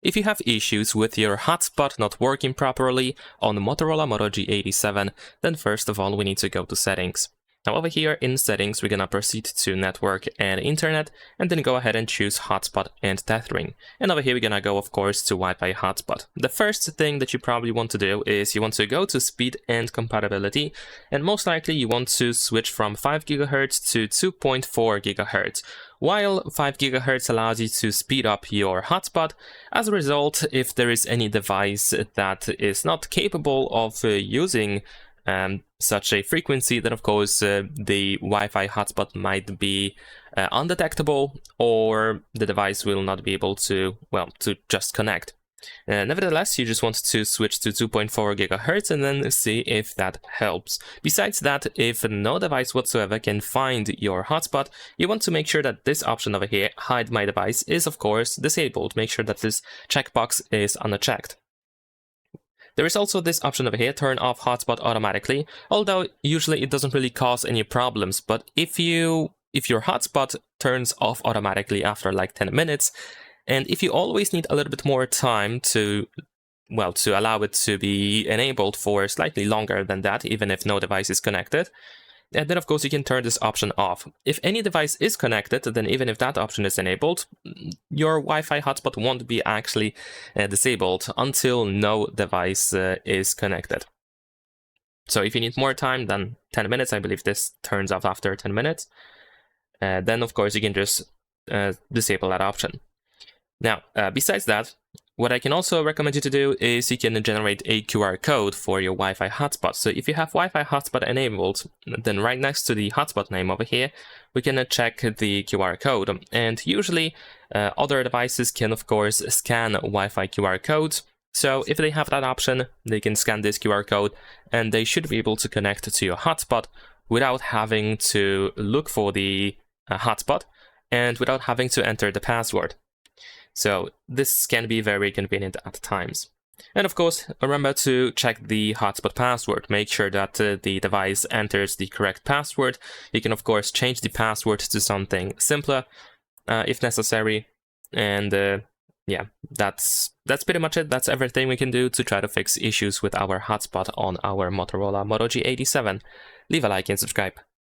If you have issues with your hotspot not working properly on the Motorola Moto G87, then first of all we need to go to settings. Now over here in settings we're gonna proceed to network and internet and then go ahead and choose hotspot and tethering. And over here we're gonna go of course to Wi-Fi hotspot. The first thing that you probably want to do is you want to go to speed and compatibility, and most likely you want to switch from 5 GHz to 2.4 GHz. While 5 GHz allows you to speed up your hotspot, as a result, if there is any device that is not capable of using such a frequency, then of course the Wi-Fi hotspot might be undetectable, or the device will not be able to, well, to just connect. Nevertheless, you just want to switch to 2.4 GHz and then see if that helps. Besides that, if no device whatsoever can find your hotspot, you want to make sure that this option over here, hide my device, is of course disabled. Make sure that this checkbox is unchecked. There is also this option over here, turn off hotspot automatically, although usually it doesn't really cause any problems, but if your hotspot turns off automatically after like 10 minutes, and if you always need a little bit more time to, well, to allow it to be enabled for slightly longer than that, even if no device is connected, and then of course you can turn this option off. If any device is connected, then even if that option is enabled, your Wi-Fi hotspot won't be actually disabled until no device is connected. So if you need more time than 10 minutes, I believe this turns off after 10 minutes, then of course you can just disable that option. Now, besides that, what I can also recommend you to do is you can generate a QR code for your Wi-Fi hotspot. So if you have Wi-Fi hotspot enabled, then right next to the hotspot name over here, we can check the QR code. And usually other devices can of course scan Wi-Fi QR codes. So if they have that option, they can scan this QR code and they should be able to connect to your hotspot without having to look for the hotspot and without having to enter the password. So this can be very convenient at times. And of course, remember to check the hotspot password. Make sure that the device enters the correct password. You can of course change the password to something simpler if necessary. And yeah, that's pretty much it. That's everything we can do to try to fix issues with our hotspot on our Motorola Moto G87. Leave a like and subscribe.